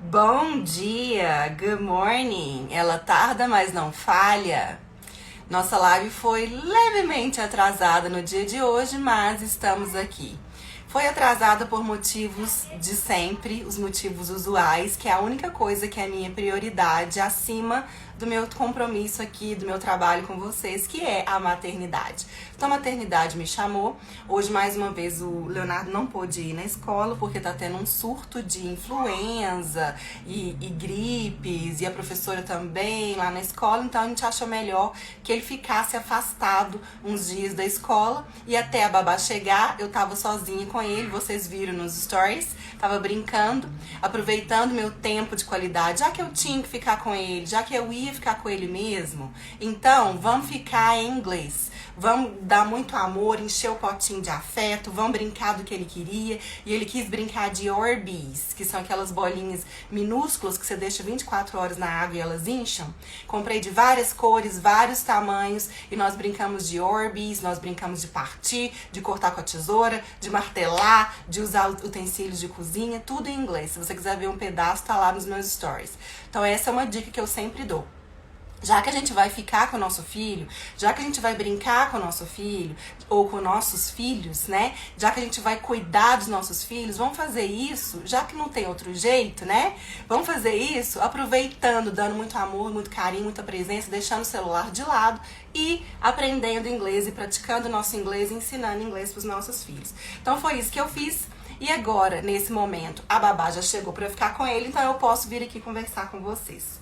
Bom dia, good morning. Ela tarda, mas não falha. Nossa live foi levemente atrasada no dia de hoje, mas estamos aqui. Foi atrasada por motivos de sempre, os motivos usuais, que é a única coisa que é a minha prioridade acima do meu compromisso aqui, do meu trabalho com vocês, que é a maternidade. Então a maternidade me chamou. Hoje, mais uma vez, o Leonardo não pôde ir na escola porque tá tendo um surto de influenza e gripes, e a professora também lá na escola, então a gente achou melhor que ele ficasse afastado uns dias da escola, e até a babá chegar, eu tava sozinha com ele, vocês viram nos stories, tava brincando, aproveitando meu tempo de qualidade, já que eu tinha que ficar com ele, já que eu ia ficar com ele mesmo, então vamos ficar em inglês. Vamos dar muito amor, encher o potinho de afeto, vamos brincar do que ele queria. E ele quis brincar de Orbeez, que são aquelas bolinhas minúsculas que você deixa 24 horas na água e elas incham. Comprei de várias cores, vários tamanhos, e nós brincamos de Orbeez, nós brincamos de partir, de cortar com a tesoura, de martelar, de usar utensílios de cozinha, tudo em inglês. Se você quiser ver um pedaço, tá lá nos meus stories. Então essa é uma dica que eu sempre dou. Já que a gente vai ficar com o nosso filho, já que a gente vai brincar com o nosso filho, ou com nossos filhos, né? Já que a gente vai cuidar dos nossos filhos, vamos fazer isso, já que não tem outro jeito, né? Vamos fazer isso aproveitando, dando muito amor, muito carinho, muita presença, deixando o celular de lado e aprendendo inglês e praticando o nosso inglês e ensinando inglês para os nossos filhos. Então foi isso que eu fiz. E agora, nesse momento, a babá já chegou para ficar com ele, então eu posso vir aqui conversar com vocês.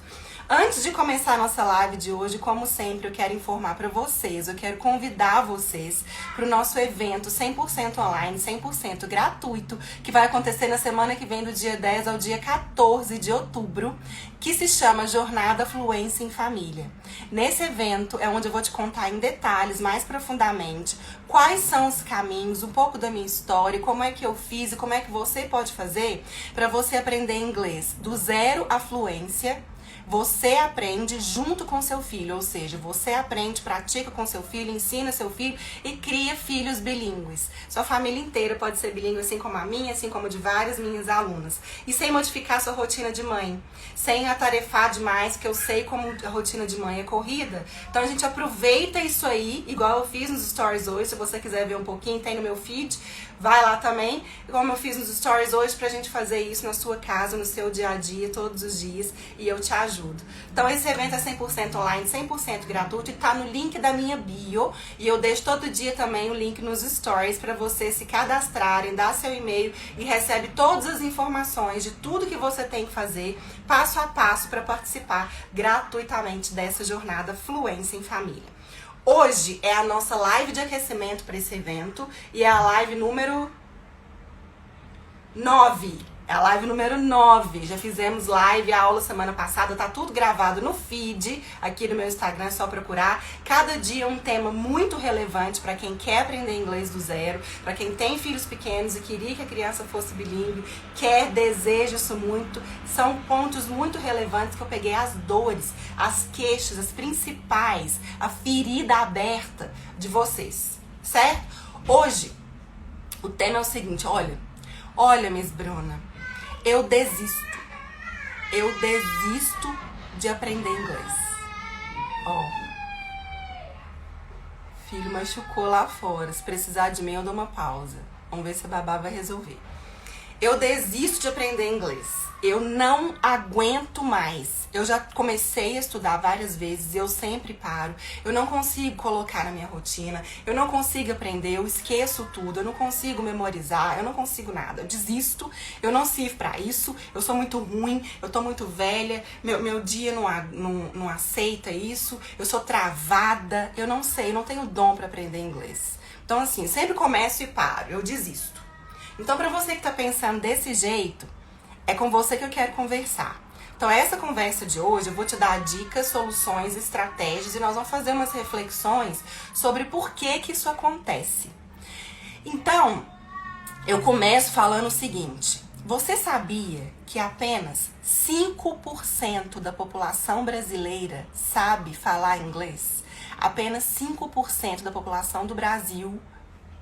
Antes de começar a nossa live de hoje, como sempre, eu quero informar para vocês, eu quero convidar vocês para o nosso evento 100% online, 100% gratuito, que vai acontecer na semana que vem, do dia 10 ao dia 14 de outubro, que se chama Jornada Fluência em Família. Nesse evento é onde eu vou te contar em detalhes, mais profundamente, quais são os caminhos, um pouco da minha história, como é que eu fiz e como é que você pode fazer para você aprender inglês do zero à fluência. Você aprende junto com seu filho, ou seja, você aprende, pratica com seu filho, ensina seu filho e cria filhos bilíngues. Sua família inteira pode ser bilíngue, assim como a minha, assim como de várias minhas alunas. E sem modificar sua rotina de mãe, sem atarefar demais, que eu sei como a rotina de mãe é corrida. Então a gente aproveita isso aí, igual eu fiz nos stories hoje, se você quiser ver um pouquinho, tem no meu feed. Vai lá também, como eu fiz nos stories hoje, pra gente fazer isso na sua casa, no seu dia a dia, todos os dias, e eu te ajudo. Então esse evento é 100% online, 100% gratuito, e tá no link da minha bio, e eu deixo todo dia também o link nos stories pra vocês se cadastrarem, dar seu e-mail e recebe todas as informações de tudo que você tem que fazer, passo a passo, para participar gratuitamente dessa jornada Fluência em Família. Hoje é a nossa live de aquecimento para esse evento e é a live número 9. É a live número 9. Já fizemos live, aula semana passada, tá tudo gravado no feed, aqui no meu Instagram, é só procurar. Cada dia um tema muito relevante para quem quer aprender inglês do zero, para quem tem filhos pequenos e queria que a criança fosse bilíngue, deseja isso muito. São pontos muito relevantes que eu peguei as dores, as queixas, as principais, a ferida aberta de vocês, certo? Hoje, o tema é o seguinte, olha, Miss Bruna, eu desisto de aprender inglês. Filho machucou lá fora, se precisar de mim eu dou uma pausa. Vamos ver se a babá vai resolver. Eu desisto de aprender inglês. Eu não aguento mais. Eu já comecei a estudar várias vezes e eu sempre paro. Eu não consigo colocar na minha rotina. Eu não consigo aprender. Eu esqueço tudo. Eu não consigo memorizar. Eu não consigo nada. Eu desisto. Eu não sirvo pra isso. Eu sou muito ruim. Eu tô muito velha. Meu dia não aceita isso. Eu sou travada. Eu não sei. Eu não tenho dom pra aprender inglês. Então, assim, sempre começo e paro. Eu desisto. Então, pra você que tá pensando desse jeito, é com você que eu quero conversar. Então, essa conversa de hoje, eu vou te dar dicas, soluções, estratégias e nós vamos fazer umas reflexões sobre por que isso acontece. Então, eu começo falando o seguinte. Você sabia que apenas 5% da população brasileira sabe falar inglês? Apenas 5% da população do Brasil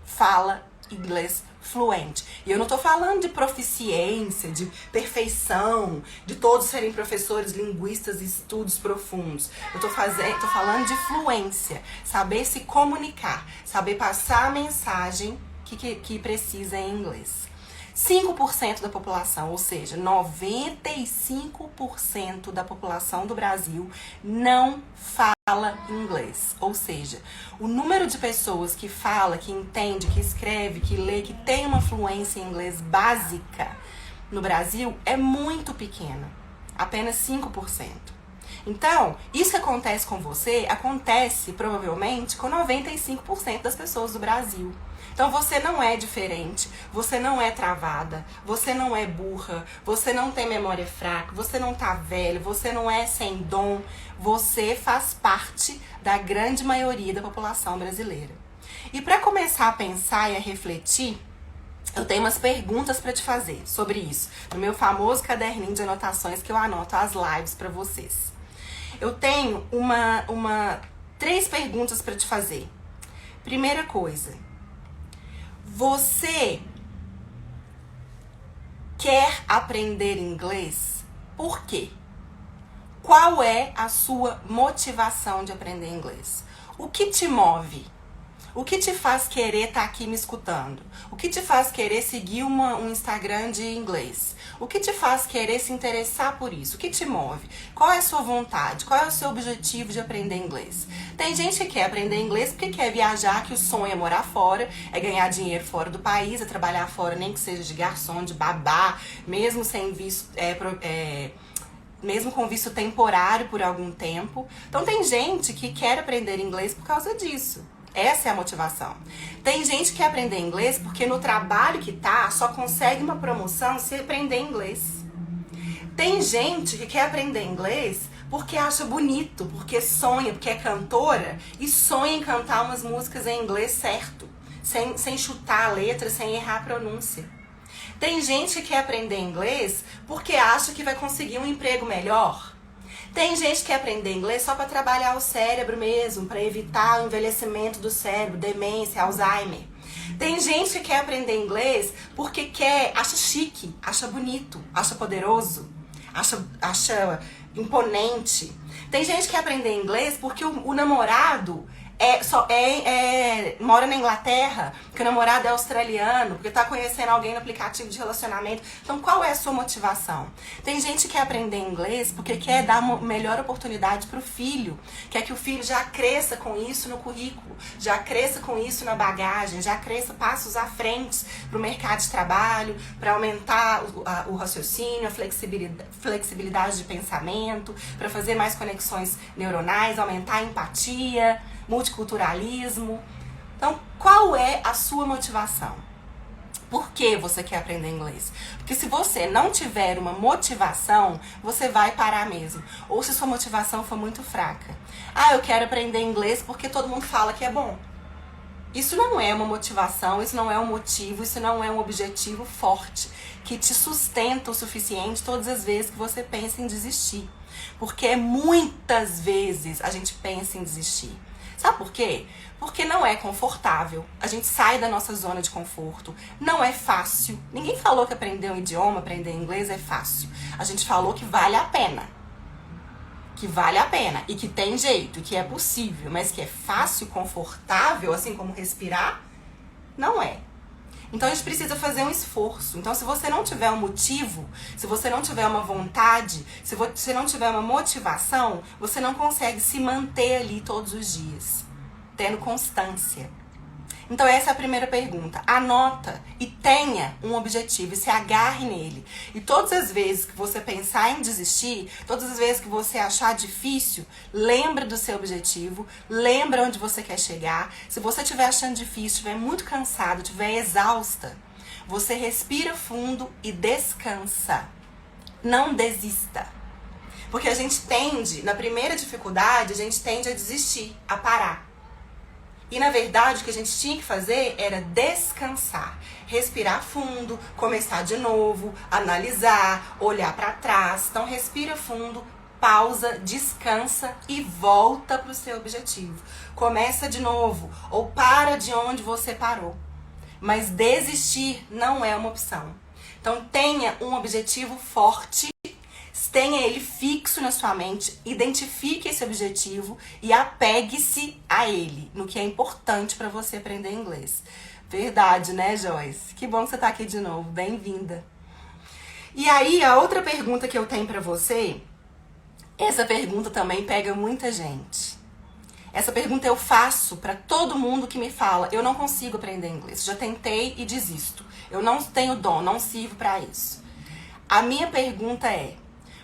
fala inglês fluente. E eu não tô falando de proficiência, de perfeição, de todos serem professores, linguistas e estudos profundos. Eu tô falando de fluência, saber se comunicar, saber passar a mensagem que precisa em inglês. 5% da população, ou seja, 95% da população do Brasil não fala inglês. Ou seja, o número de pessoas que fala, que entende, que escreve, que lê, que tem uma fluência em inglês básica no Brasil é muito pequeno. Apenas 5%. Então, isso que acontece com você, acontece provavelmente com 95% das pessoas do Brasil. Então você não é diferente, você não é travada, você não é burra, você não tem memória fraca, você não tá velho, você não é sem dom, você faz parte da grande maioria da população brasileira. E para começar a pensar e a refletir, eu tenho umas perguntas para te fazer sobre isso, no meu famoso caderninho de anotações que eu anoto as lives para vocês. Eu tenho 3 perguntas para te fazer. Primeira coisa, você quer aprender inglês? Por quê? Qual é a sua motivação de aprender inglês? O que te move? O que te faz querer estar aqui me escutando? O que te faz querer seguir um Instagram de inglês? O que te faz querer se interessar por isso? O que te move? Qual é a sua vontade? Qual é o seu objetivo de aprender inglês? Tem gente que quer aprender inglês porque quer viajar, que o sonho é morar fora, é ganhar dinheiro fora do país, é trabalhar fora, nem que seja de garçom, de babá, mesmo sem visto, mesmo com visto temporário por algum tempo. Então tem gente que quer aprender inglês por causa disso. Essa é a motivação. Tem gente que quer aprender inglês porque no trabalho que tá, só consegue uma promoção se aprender inglês. Tem gente que quer aprender inglês porque acha bonito, porque sonha, porque é cantora e sonha em cantar umas músicas em inglês certo, sem chutar a letra, sem errar a pronúncia. Tem gente que quer aprender inglês porque acha que vai conseguir um emprego melhor. Tem gente que quer aprender inglês só para trabalhar o cérebro mesmo, para evitar o envelhecimento do cérebro, demência, Alzheimer. Tem gente que quer aprender inglês porque acha chique, acha bonito, acha poderoso, acha imponente. Tem gente que quer aprender inglês porque o namorado mora na Inglaterra, porque o namorado é australiano, porque tá conhecendo alguém no aplicativo de relacionamento. Então, qual é a sua motivação? Tem gente que quer aprender inglês porque quer dar uma melhor oportunidade pro filho, quer que o filho já cresça com isso no currículo, já cresça com isso na bagagem, já cresça passos à frente pro mercado de trabalho, para aumentar o raciocínio, a flexibilidade de pensamento, para fazer mais conexões neuronais, aumentar a empatia, multiculturalismo. Então, qual é a sua motivação? Por que você quer aprender inglês? Porque se você não tiver uma motivação, você vai parar mesmo. Ou se sua motivação for muito fraca. Eu quero aprender inglês porque todo mundo fala que é bom. Isso não é uma motivação, isso não é um motivo, isso não é um objetivo forte que te sustenta o suficiente todas as vezes que você pensa em desistir. Porque muitas vezes a gente pensa em desistir. Sabe por quê? Porque não é confortável. A gente sai da nossa zona de conforto. Não é fácil. Ninguém falou que aprender um idioma, aprender inglês é fácil. A gente falou que vale a pena. Que vale a pena. E que tem jeito, que é possível. Mas que é fácil, confortável, assim como respirar, não é. Então a gente precisa fazer um esforço. Então se você não tiver um motivo, se você não tiver uma vontade, se você não tiver uma motivação, você não consegue se manter ali todos os dias, tendo constância. Então essa é a primeira pergunta. Anota e tenha um objetivo e se agarre nele. E todas as vezes que você pensar em desistir, todas as vezes que você achar difícil, lembra do seu objetivo, lembra onde você quer chegar. Se você estiver achando difícil, estiver muito cansado, estiver exausta, você respira fundo e descansa. Não desista. Porque a gente tende, na primeira dificuldade, a gente tende a desistir, a parar. E na verdade o que a gente tinha que fazer era descansar, respirar fundo, começar de novo, analisar, olhar para trás. Então respira fundo, pausa, descansa e volta para o seu objetivo. Começa de novo ou para de onde você parou. mas desistir não é uma opção. Então tenha um objetivo forte, tenha ele fixo na sua mente, identifique esse objetivo e apegue-se a ele, no que é importante para você aprender inglês. Verdade, né, Joyce? Que bom que você tá aqui de novo, bem-vinda. E aí, a outra pergunta que eu tenho para você, essa pergunta também pega muita gente. Essa pergunta eu faço para todo mundo que me fala, eu não consigo aprender inglês, já tentei e desisto. Eu não tenho dom, não sirvo para isso. A minha pergunta é: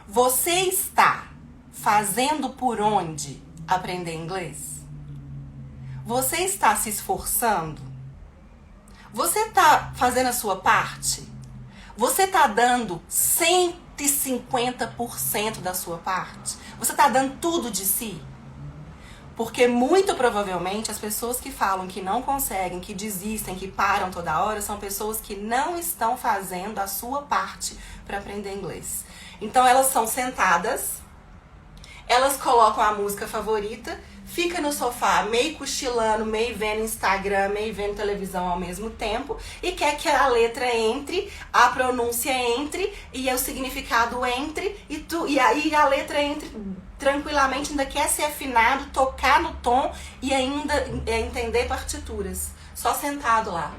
você está fazendo por onde aprender inglês? Você está se esforçando? Você está fazendo a sua parte? Você está dando 150% da sua parte? Você está dando tudo de si? Porque muito provavelmente as pessoas que falam que não conseguem, que desistem, que param toda hora, são pessoas que não estão fazendo a sua parte para aprender inglês. Então elas são sentadas, elas colocam a música favorita, fica no sofá meio cochilando, meio vendo Instagram, meio vendo televisão ao mesmo tempo e quer que a letra entre, a pronúncia entre e o significado entre e aí a letra entre tranquilamente, ainda quer ser afinado, tocar no tom e ainda entender partituras, só sentado lá.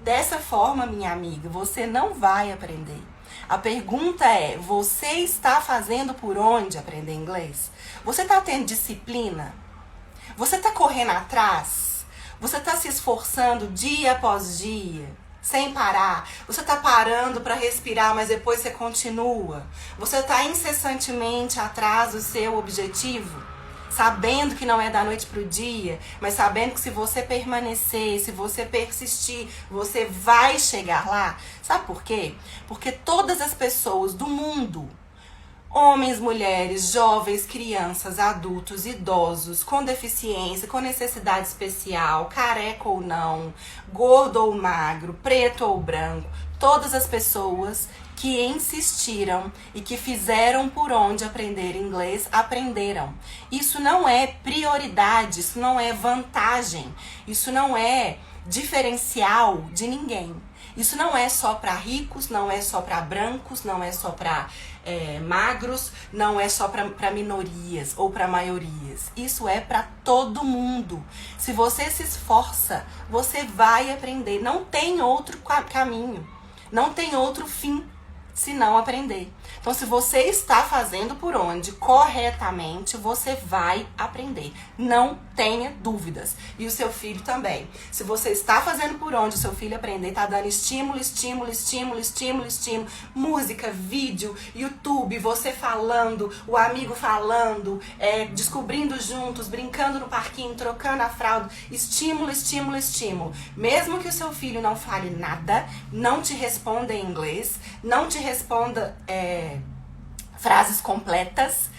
Dessa forma, minha amiga, você não vai aprender. A pergunta é: você está fazendo por onde aprender inglês? Você está tendo disciplina? Você está correndo atrás? Você está se esforçando dia após dia, sem parar? Você está parando para respirar, mas depois você continua? Você está incessantemente atrás do seu objetivo? Sabendo que não é da noite pro dia, mas sabendo que se você permanecer, se você persistir, você vai chegar lá. Sabe por quê? Porque todas as pessoas do mundo, homens, mulheres, jovens, crianças, adultos, idosos, com deficiência, com necessidade especial, careca ou não, gordo ou magro, preto ou branco, todas as pessoas que insistiram e que fizeram por onde aprender inglês, aprenderam. Isso não é prioridade, isso não é vantagem, isso não é diferencial de ninguém. Isso não é só para ricos, não é só para brancos, não é só para magros, não é só para minorias ou para maiorias. Isso é para todo mundo. Se você se esforça, você vai aprender. Não tem outro caminho, não tem outro fim se não aprender. Então, se você está fazendo por onde corretamente, você vai aprender. Não tenha dúvidas. E o seu filho também. Se você está fazendo por onde o seu filho aprender, está dando estímulo, estímulo, estímulo, estímulo, estímulo, música, vídeo, YouTube, você falando, o amigo falando, descobrindo juntos, brincando no parquinho, trocando a fralda, estímulo, estímulo, estímulo. Mesmo que o seu filho não fale nada, não te responda em inglês, não te responda frases completas,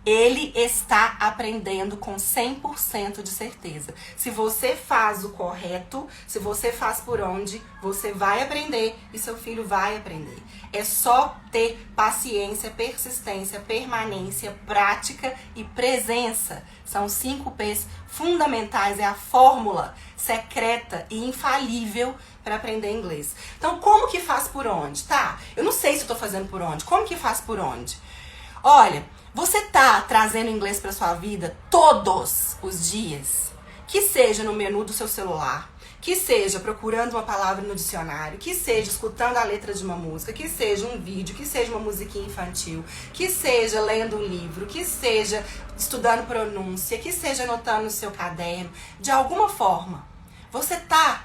ele está aprendendo com 100% de certeza. Se você faz o correto, se você faz por onde, você vai aprender e seu filho vai aprender. É só ter paciência, persistência, permanência, prática e presença. São 5 P's fundamentais, é a fórmula secreta e infalível para aprender inglês. Então, como que faz por onde, tá? Eu não sei se eu tô fazendo por onde. Como que faz por onde? Olha, você tá trazendo inglês para sua vida todos os dias? Que seja no menu do seu celular, que seja procurando uma palavra no dicionário, que seja escutando a letra de uma música, que seja um vídeo, que seja uma musiquinha infantil, que seja lendo um livro, que seja estudando pronúncia, que seja anotando no seu caderno. De alguma forma, você tá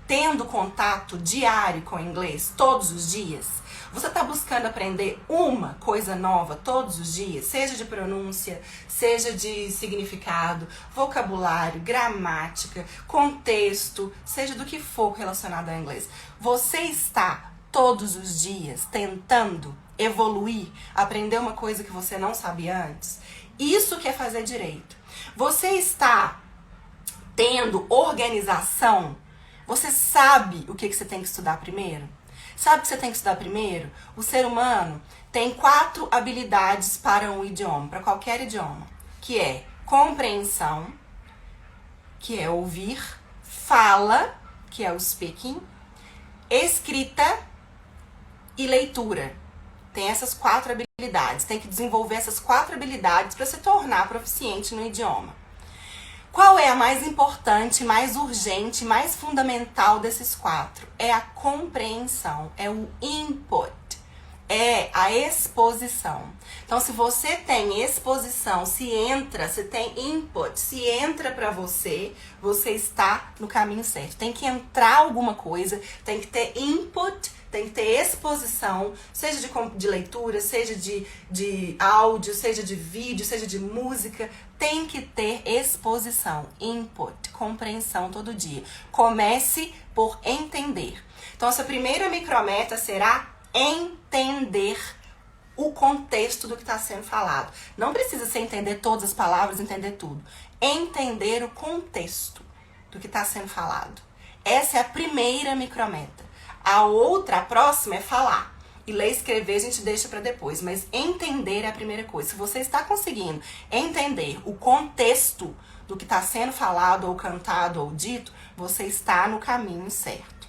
tendo contato diário com o inglês todos os dias? Você está buscando aprender uma coisa nova todos os dias? Seja de pronúncia, seja de significado, vocabulário, gramática, contexto, seja do que for relacionado ao inglês. Você está todos os dias tentando evoluir, aprender uma coisa que você não sabia antes? Isso que é fazer direito. Você está tendo organização? Você sabe o que você tem que estudar primeiro? Sabe o que você tem que estudar primeiro? O ser humano tem 4 habilidades para um idioma, para qualquer idioma, que é compreensão, que é ouvir, fala, que é o speaking, escrita e leitura. Tem essas 4 habilidades. Tem que desenvolver essas 4 habilidades para se tornar proficiente no idioma. Qual é a mais importante, mais urgente, mais fundamental desses 4? É a compreensão, é o input, é a exposição. Então, se você tem exposição, se tem input, se entra para você, você está no caminho certo. Tem que entrar alguma coisa, tem que ter input, tem que ter exposição, seja de leitura, seja de áudio, seja de vídeo, seja de música. Tem que ter exposição, input, compreensão todo dia. Comece por entender. Então, essa primeira micrometa será entender o contexto do que está sendo falado. Não precisa você entender todas as palavras, entender tudo. Entender o contexto do que está sendo falado. Essa é a primeira micrometa. A próxima é falar. E ler e escrever a gente deixa para depois. Mas entender é a primeira coisa. Se você está conseguindo entender o contexto do que está sendo falado, ou cantado, ou dito, você está no caminho certo.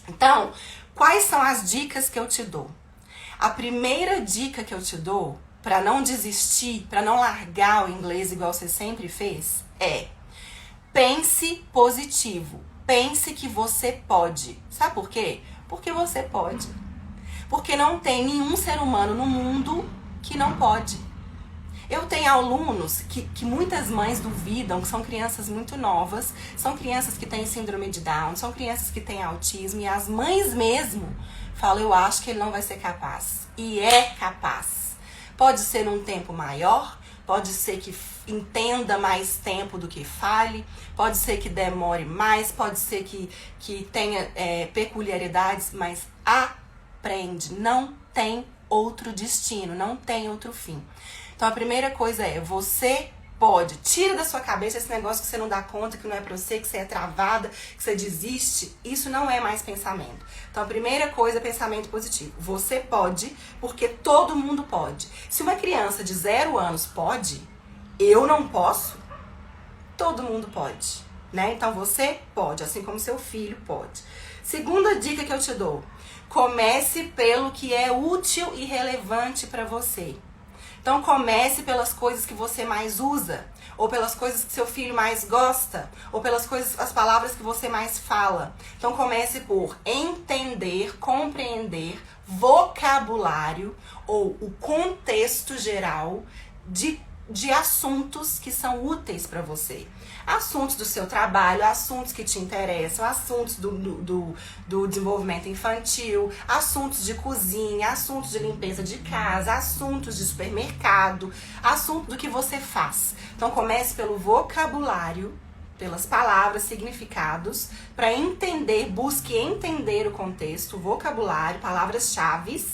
Então, quais são as dicas que eu te dou? A primeira dica que eu te dou, para não desistir, para não largar o inglês igual você sempre fez, é: pense positivo. Pense que você pode. Sabe por quê? Porque você pode. Porque não tem nenhum ser humano no mundo que não pode. Eu tenho alunos que muitas mães duvidam, que são crianças muito novas, são crianças que têm síndrome de Down, são crianças que têm autismo, e as mães mesmo falam: eu acho que ele não vai ser capaz. E é capaz. Pode ser num tempo maior, pode ser que entenda mais tempo do que fale, pode ser que demore mais, pode ser que tenha peculiaridades, mas aprende. Não tem outro destino, não tem outro fim. Então a primeira coisa é: você pode. Tira da sua cabeça esse negócio que você não dá conta, que não é pra você, que você é travada, que você desiste. Isso não é mais pensamento. Então a primeira coisa é pensamento positivo. Você pode, porque todo mundo pode. Se uma criança de 0 anos pode, eu não posso, todo mundo pode, né? Então você pode, assim como seu filho pode. Segunda dica que eu te dou: comece pelo que é útil e relevante para você. Então comece pelas coisas que você mais usa, ou pelas coisas que seu filho mais gosta, ou pelas coisas, as palavras que você mais fala. Então comece por entender, compreender vocabulário ou o contexto geral de assuntos que são úteis para você. Assuntos do seu trabalho, assuntos que te interessam, assuntos do desenvolvimento infantil, assuntos de cozinha, assuntos de limpeza de casa, assuntos de supermercado, assunto do que você faz. Então comece pelo vocabulário, pelas palavras, significados, para entender, busque entender o contexto, vocabulário, palavras-chave.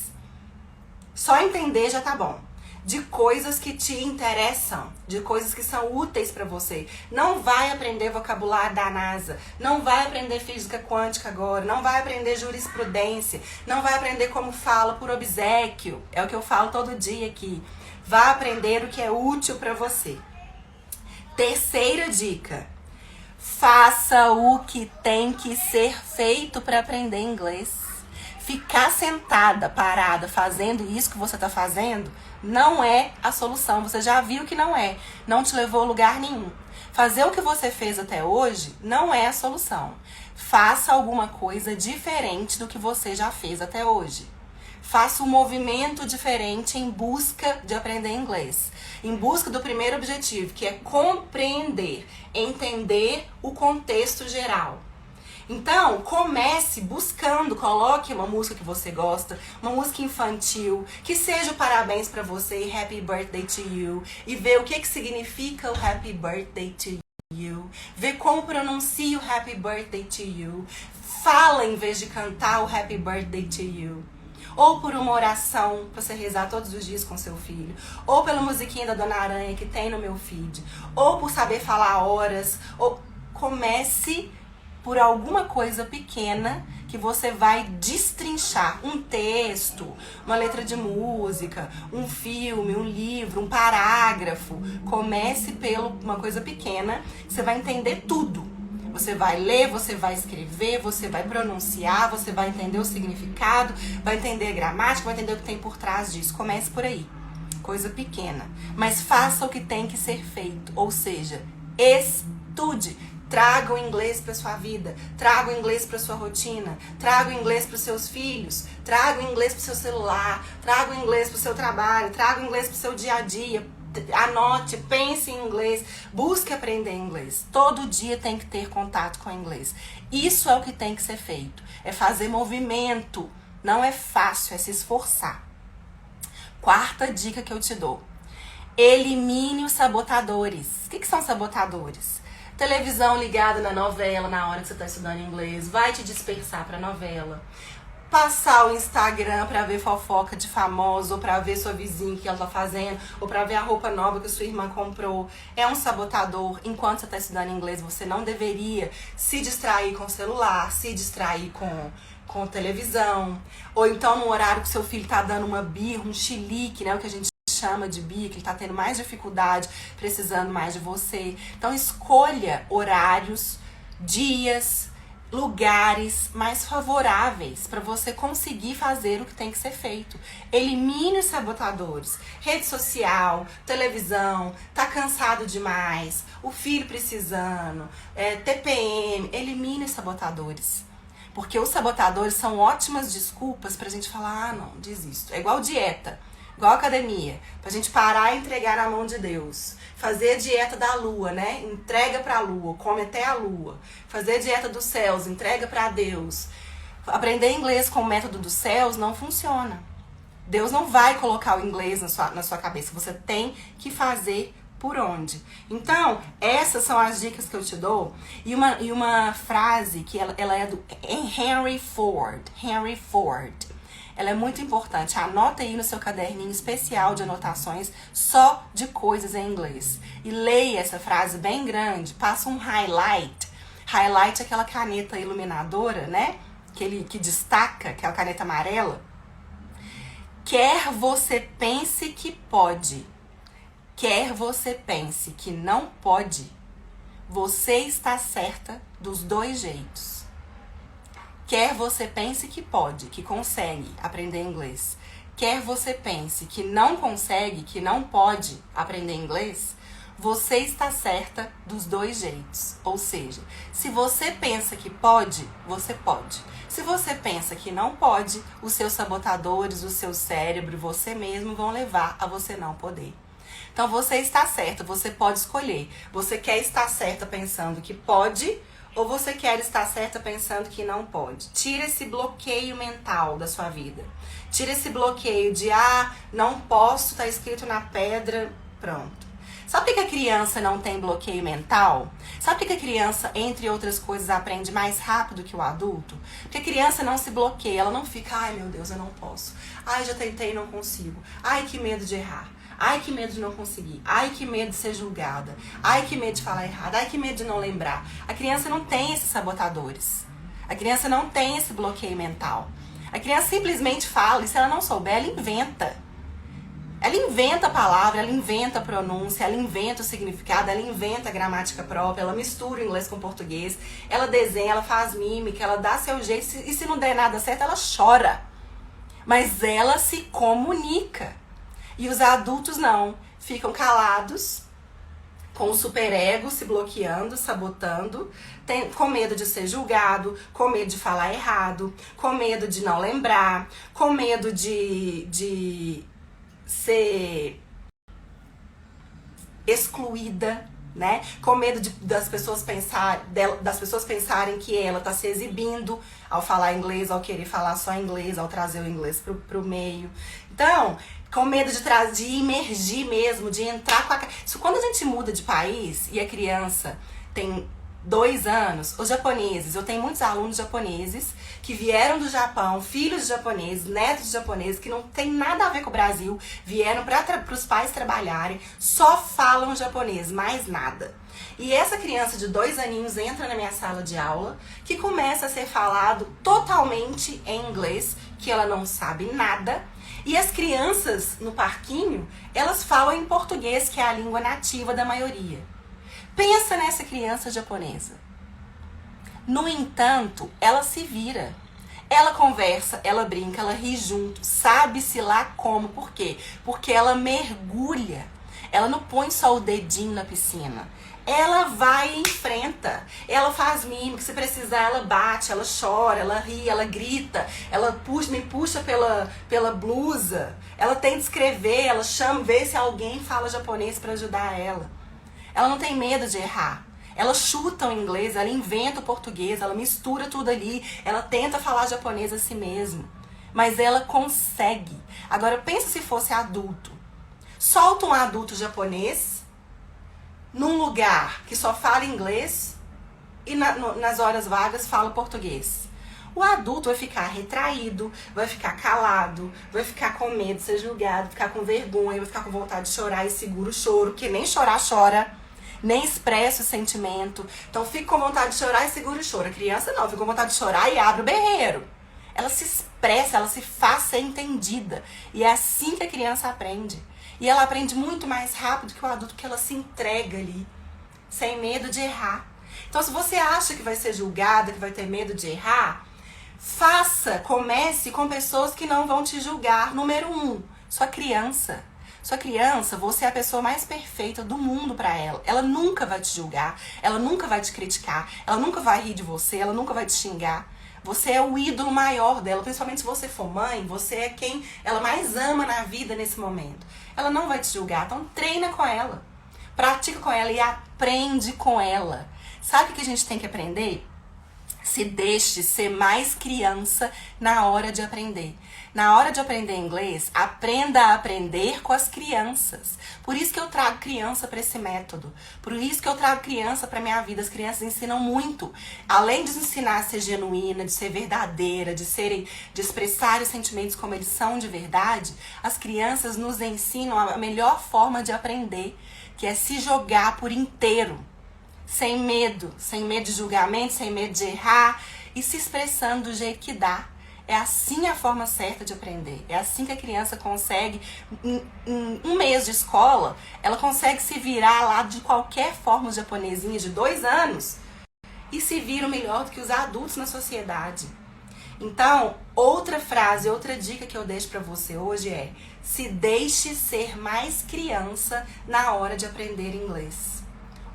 Só entender já tá bom. De coisas que te interessam, de coisas que são úteis para você. Não vai aprender vocabulário da NASA, não vai aprender física quântica agora, não vai aprender jurisprudência, não vai aprender como fala por obséquio. É o que eu falo todo dia aqui. Vai aprender o que é útil para você. Terceira dica: faça o que tem que ser feito para aprender inglês. Ficar sentada, parada, fazendo isso que você está fazendo, não é a solução. Você já viu que não é. Não te levou a lugar nenhum. Fazer o que você fez até hoje não é a solução. Faça alguma coisa diferente do que você já fez até hoje. Faça um movimento diferente em busca de aprender inglês. Em busca do primeiro objetivo, que é compreender, entender o contexto geral. Então, comece buscando, coloque uma música que você gosta, uma música infantil, que seja o parabéns pra você e Happy Birthday to You, e vê o que significa o Happy Birthday to You, vê como pronuncia o Happy Birthday to You, fala em vez de cantar o Happy Birthday to You. Ou por uma oração pra você rezar todos os dias com seu filho, ou pela musiquinha da Dona Aranha que tem no meu feed, ou por saber falar horas, ou comece por alguma coisa pequena que você vai destrinchar. Um texto, uma letra de música, um filme, um livro, um parágrafo. Comece por uma coisa pequena, você vai entender tudo. Você vai ler, você vai escrever, você vai pronunciar, você vai entender o significado, vai entender a gramática, vai entender o que tem por trás disso. Comece por aí. Coisa pequena. Mas faça o que tem que ser feito. Ou seja, estude. Traga o inglês para sua vida, traga o inglês para sua rotina, traga o inglês para os seus filhos, traga o inglês para o seu celular, traga o inglês para o seu trabalho, traga o inglês para o seu dia a dia. Anote, pense em inglês, busque aprender inglês. Todo dia tem que ter contato com o inglês. Isso é o que tem que ser feito. É fazer movimento. Não é fácil, é se esforçar. Quarta dica que eu te dou. Elimine os sabotadores. O que são sabotadores? Televisão ligada na novela na hora que você está estudando inglês vai te dispersar para a novela. Passar o Instagram para ver fofoca de famoso, ou para ver sua vizinha que ela tá fazendo, ou para ver a roupa nova que sua irmã comprou. É um sabotador. Enquanto você está estudando inglês, você não deveria se distrair com o celular, se distrair com televisão. Ou então no horário que seu filho tá dando uma birra, um chilique, né? O que a gente chama de birra, que ele tá tendo mais dificuldade, precisando mais de você. Então escolha horários, dias, lugares mais favoráveis para você conseguir fazer o que tem que ser feito. Elimine os sabotadores. Rede social, televisão, tá cansado demais, o filho precisando, TPM, elimine os sabotadores. Porque os sabotadores são ótimas desculpas pra gente falar, ah, não, desisto. É igual dieta. Igual academia, pra gente parar e entregar na mão de Deus. Fazer a dieta da lua, né? Entrega pra lua, come até a lua. Fazer a dieta dos céus, entrega pra Deus. Aprender inglês com o método dos céus não funciona. Deus não vai colocar o inglês na sua cabeça. Você tem que fazer por onde. Então, essas são as dicas que eu te dou. E uma frase que ela é do Henry Ford. Henry Ford. Ela é muito importante. Anota aí no seu caderninho especial de anotações só de coisas em inglês. E leia essa frase bem grande. Passa um highlight. Highlight é aquela caneta iluminadora, né? Que destaca, aquela caneta amarela. Quer você pense que pode, quer você pense que não pode, você está certa dos dois jeitos. Quer você pense que pode, que consegue aprender inglês, quer você pense que não consegue, que não pode aprender inglês, você está certa dos dois jeitos. Ou seja, se você pensa que pode, você pode. Se você pensa que não pode, os seus sabotadores, o seu cérebro, você mesmo vão levar a você não poder. Então você está certa, você pode escolher. Você quer estar certa pensando que pode, ou você quer estar certa pensando que não pode. Tira esse bloqueio mental da sua vida. Tira esse bloqueio de, não posso, tá escrito na pedra, pronto. Sabe por que a criança não tem bloqueio mental? Sabe por que a criança, entre outras coisas, aprende mais rápido que o adulto? Porque a criança não se bloqueia, ela não fica, ai meu Deus, eu não posso. Ai, já tentei e não consigo. Ai, que medo de errar. Ai, que medo de não conseguir. Ai, que medo de ser julgada. Ai, que medo de falar errado. Ai, que medo de não lembrar. A criança não tem esses sabotadores. A criança não tem esse bloqueio mental. A criança simplesmente fala, e se ela não souber, ela inventa. Ela inventa a palavra, ela inventa a pronúncia, ela inventa o significado, ela inventa a gramática própria, ela mistura o inglês com o português, ela desenha, ela faz mímica, ela dá seu jeito, e se não der nada certo, ela chora. Mas ela se comunica. E os adultos não, ficam calados, com o superego se bloqueando, sabotando, com medo de ser julgado, com medo de falar errado, com medo de não lembrar, com medo de ser excluída, né? Com medo das pessoas pensarem que ela tá se exibindo ao falar inglês, ao querer falar só inglês, ao trazer o inglês pro meio. Então, com medo de imergir mesmo, de entrar com a... Isso quando a gente muda de país e a criança tem 2 anos, os japoneses, eu tenho muitos alunos japoneses que vieram do Japão, filhos de japoneses, netos de japoneses, que não tem nada a ver com o Brasil, vieram para os pais trabalharem, só falam japonês, mais nada. E essa criança de 2 aninhos entra na minha sala de aula, que começa a ser falado totalmente em inglês, que ela não sabe nada, e as crianças no parquinho, elas falam em português, que é a língua nativa da maioria. Pensa nessa criança japonesa. No entanto, ela se vira. Ela conversa, ela brinca, ela ri junto, sabe-se lá como. Por quê? Porque ela mergulha. Ela não põe só o dedinho na piscina. Ela vai e enfrenta. Ela faz mímica, se precisar, ela bate, ela chora, ela ri, ela grita, ela me puxa pela blusa. Ela tenta escrever, ela chama, vê se alguém fala japonês para ajudar ela. Ela não tem medo de errar. Ela chuta o inglês, ela inventa o português, ela mistura tudo ali, ela tenta falar japonês a si mesma. Mas ela consegue. Agora pensa se fosse adulto. Solta um adulto japonês num lugar que só fala inglês e nas horas vagas fala português. O adulto vai ficar retraído, vai ficar calado, vai ficar com medo de ser julgado, vai ficar com vergonha, vai ficar com vontade de chorar e segura o choro, porque nem chorar chora. Nem expressa o sentimento. Então fica com vontade de chorar e segura o choro. A criança não, fica com vontade de chorar e abre o berreiro. Ela se expressa, ela se faz ser entendida. E é assim que a criança aprende. E ela aprende muito mais rápido que o adulto, porque ela se entrega ali, sem medo de errar. Então se você acha que vai ser julgada, que vai ter medo de errar, comece com pessoas que não vão te julgar. Número 1, sua criança. Sua criança, você é a pessoa mais perfeita do mundo pra ela. Ela nunca vai te julgar, ela nunca vai te criticar, ela nunca vai rir de você, ela nunca vai te xingar. Você é o ídolo maior dela, principalmente se você for mãe, você é quem ela mais ama na vida nesse momento. Ela não vai te julgar, então treina com ela, pratica com ela e aprende com ela. Sabe o que a gente tem que aprender? Se deixe ser mais criança na hora de aprender. Na hora de aprender inglês, aprenda a aprender com as crianças. Por isso que eu trago criança para esse método. Por isso que eu trago criança para minha vida. As crianças ensinam muito. Além de ensinar a ser genuína, de ser verdadeira, de expressar os sentimentos como eles são de verdade, as crianças nos ensinam a melhor forma de aprender, que é se jogar por inteiro. Sem medo de julgamento, sem medo de errar e se expressando do jeito que dá. É assim a forma certa de aprender. É assim que a criança consegue, em um mês de escola, ela consegue se virar lá de qualquer forma japonesinha de 2 anos e se vira melhor do que os adultos na sociedade. Então, outra frase, outra dica que eu deixo pra você hoje é: se deixe ser mais criança na hora de aprender inglês.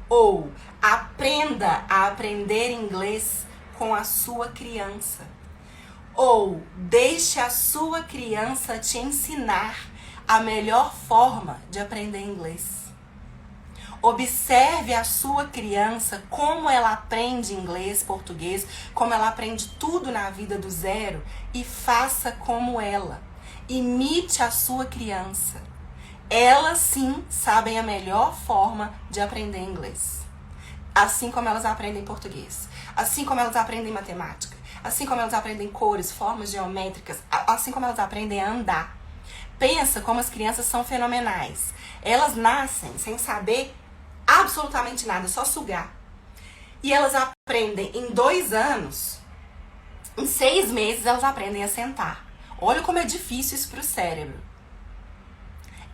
Ou aprenda a aprender inglês com a sua criança. Ou deixe a sua criança te ensinar a melhor forma de aprender inglês. Observe a sua criança, como ela aprende inglês, português, como ela aprende tudo na vida do zero e faça como ela. Imite a sua criança. Elas sim sabem a melhor forma de aprender inglês. Assim como elas aprendem português. Assim como elas aprendem matemática. Assim como elas aprendem cores, formas geométricas. Assim como elas aprendem a andar. Pensa como as crianças são fenomenais. Elas nascem sem saber absolutamente nada, só sugar. E elas aprendem em 2 anos, em 6 meses elas aprendem a sentar. Olha como é difícil isso pro cérebro.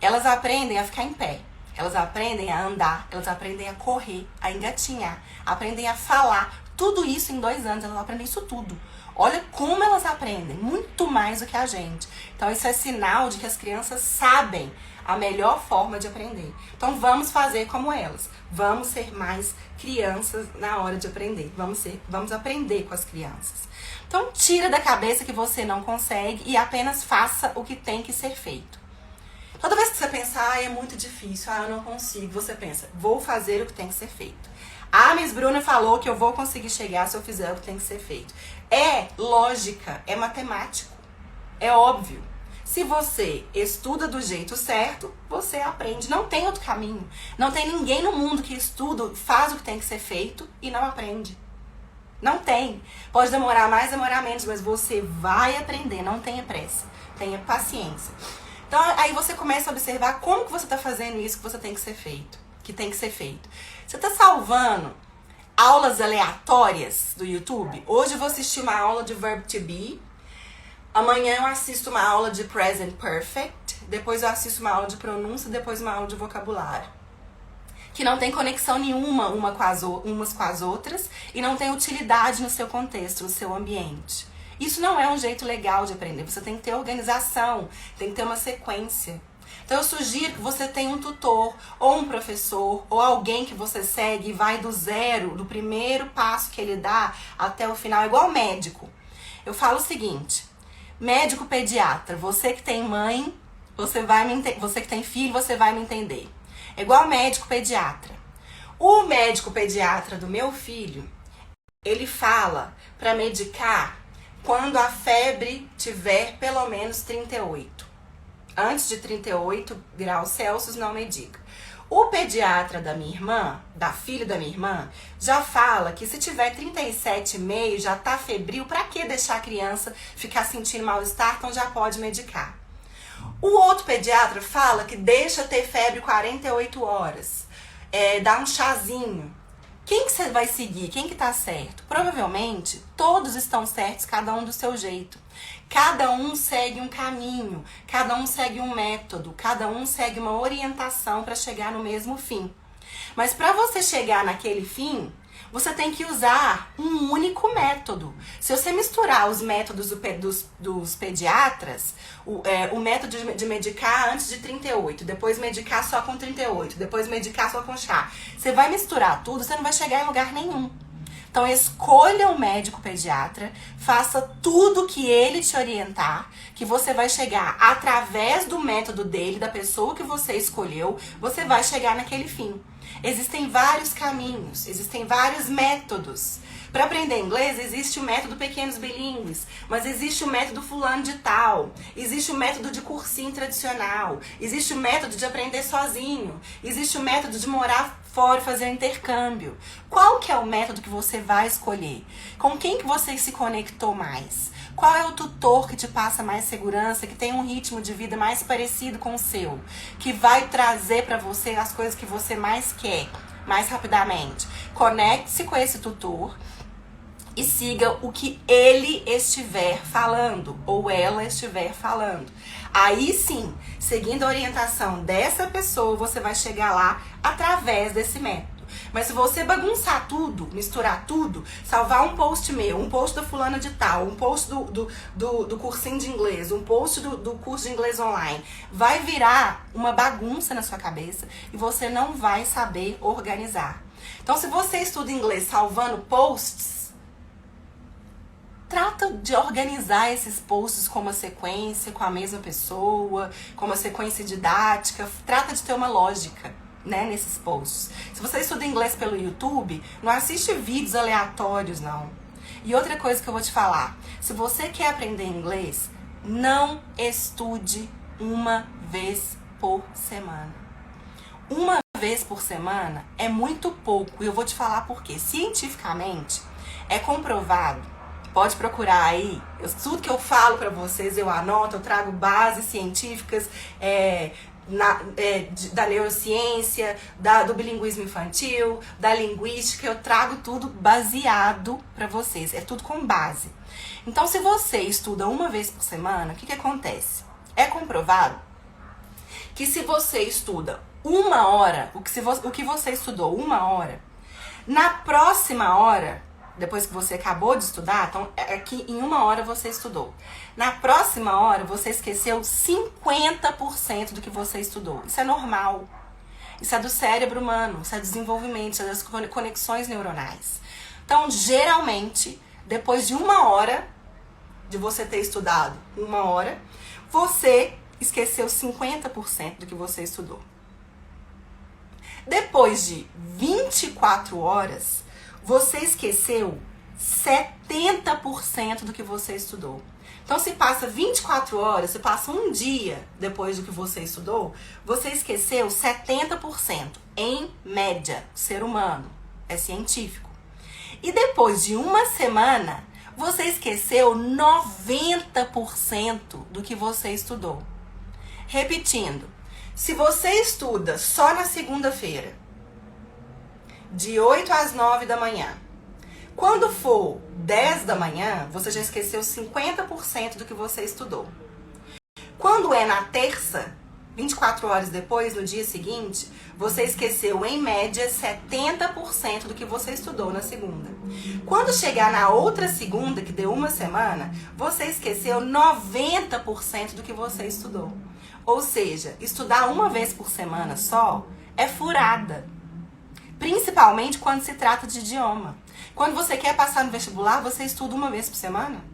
Elas aprendem a ficar em pé, elas aprendem a andar, elas aprendem a correr, a engatinhar, aprendem a falar. Tudo isso em 2 anos, elas aprendem isso tudo. Olha como elas aprendem, muito mais do que a gente. Então isso é sinal de que as crianças sabem a melhor forma de aprender. Então vamos fazer como elas. Vamos ser mais crianças na hora de aprender. Vamos aprender com as crianças. Então tira da cabeça que você não consegue e apenas faça o que tem que ser feito. Toda vez que você pensar, é muito difícil, eu não consigo, você pensa, vou fazer o que tem que ser feito. A Miss Bruna falou que eu vou conseguir chegar se eu fizer o que tem que ser feito. É lógica, é matemático, é óbvio. Se você estuda do jeito certo, você aprende. Não tem outro caminho. Não tem ninguém no mundo que estuda, faz o que tem que ser feito e não aprende. Não tem. Pode demorar mais, demorar menos, mas você vai aprender, não tenha pressa, tenha paciência. Então aí você começa a observar como que você está fazendo isso que você tem que ser feito, que tem que ser feito. Você está salvando aulas aleatórias do YouTube? Hoje eu vou assistir uma aula de verb to be, amanhã eu assisto uma aula de present perfect, depois eu assisto uma aula de pronúncia, depois uma aula de vocabulário. que não tem conexão nenhuma umas com as outras e não tem utilidade no seu contexto, no seu ambiente. Isso não é um jeito legal de aprender. Você tem que ter organização, tem que ter uma sequência. Então eu sugiro que você tenha um tutor, ou um professor, ou alguém que você segue e vai do zero, do primeiro passo que ele dá até o final, igual médico. Eu falo o seguinte, médico pediatra, você que tem mãe, você que tem filho, você vai me entender. É igual médico pediatra. O médico pediatra do meu filho, ele fala para medicar quando a febre tiver pelo menos 38. Antes de 38 graus Celsius não medica. O pediatra da minha irmã, da filha da minha irmã, já fala que se tiver 37,5 já tá febril, pra que deixar a criança ficar sentindo mal-estar, então já pode medicar. O outro pediatra fala que deixa ter febre 48 horas, dá um chazinho. Quem que você vai seguir? Quem que tá certo? Provavelmente todos estão certos, cada um do seu jeito. Cada um segue um caminho, cada um segue um método, cada um segue uma orientação para chegar no mesmo fim. Mas para você chegar naquele fim, você tem que usar um único método. Se você misturar os métodos dos pediatras, o método de medicar antes de 38, depois medicar só com 38, depois medicar só com chá, você vai misturar tudo, você não vai chegar em lugar nenhum. Então escolha um médico pediatra, faça tudo que ele te orientar, que você vai chegar através do método dele, da pessoa que você escolheu, você vai chegar naquele fim. Existem vários caminhos, existem vários métodos. Para aprender inglês, existe o método Pequenos Bilíngues, mas existe o método fulano de tal, existe o método de cursinho tradicional, existe o método de aprender sozinho, existe o método de morar fora e fazer um intercâmbio. Qual que é o método que você vai escolher? Com quem que você se conectou mais? Qual é o tutor que te passa mais segurança, que tem um ritmo de vida mais parecido com o seu, que vai trazer para você as coisas que você mais quer, mais rapidamente? Conecte-se com esse tutor e siga o que ele estiver falando ou ela estiver falando. Aí sim, seguindo a orientação dessa pessoa, você vai chegar lá através desse método. Mas se você bagunçar tudo, misturar tudo, salvar um post meu, um post da fulana de tal, um post do cursinho de inglês, um post do curso de inglês online, vai virar uma bagunça na sua cabeça e você não vai saber organizar. Então, se você estuda inglês salvando posts, trata de organizar esses posts com uma sequência, com a mesma pessoa, com uma sequência didática. Trata de ter uma lógica, né, nesses posts. Se você estuda inglês pelo YouTube, não assiste vídeos aleatórios, não. E outra coisa que eu vou te falar, se você quer aprender inglês, não estude uma vez por semana. Uma vez por semana é muito pouco, e eu vou te falar por quê. Cientificamente, é comprovado. Pode procurar aí, tudo que eu falo pra vocês eu anoto, eu trago bases científicas da neurociência, do bilinguismo infantil, da linguística, eu trago tudo baseado pra vocês, é tudo com base. Então, se você estuda uma vez por semana, o que acontece? É comprovado que se você estuda uma hora, o que você estudou uma hora, na próxima hora, depois que você acabou de estudar, então é que em uma hora você estudou. Na próxima hora você esqueceu 50% do que você estudou. Isso é normal. Isso é do cérebro humano, isso é desenvolvimento, isso é das conexões neuronais. Então, geralmente, depois de uma hora de você ter estudado uma hora, você esqueceu 50% do que você estudou. Depois de 24 horas, você esqueceu 70% do que você estudou. Então, se passa 24 horas, se passa um dia depois do que você estudou, você esqueceu 70%, em média, ser humano, é científico. E depois de uma semana, você esqueceu 90% do que você estudou. Repetindo, se você estuda só na segunda-feira, de 8 às 9 da manhã. Quando for 10 da manhã, você já esqueceu 50% do que você estudou. Quando é na terça, 24 horas depois, no dia seguinte, você esqueceu em média 70% do que você estudou na segunda. Quando chegar na outra segunda, que deu uma semana, você esqueceu 90% do que você estudou. Ou seja, estudar uma vez por semana só é furada. Principalmente quando se trata de idioma. Quando você quer passar no vestibular, você estuda uma vez por semana?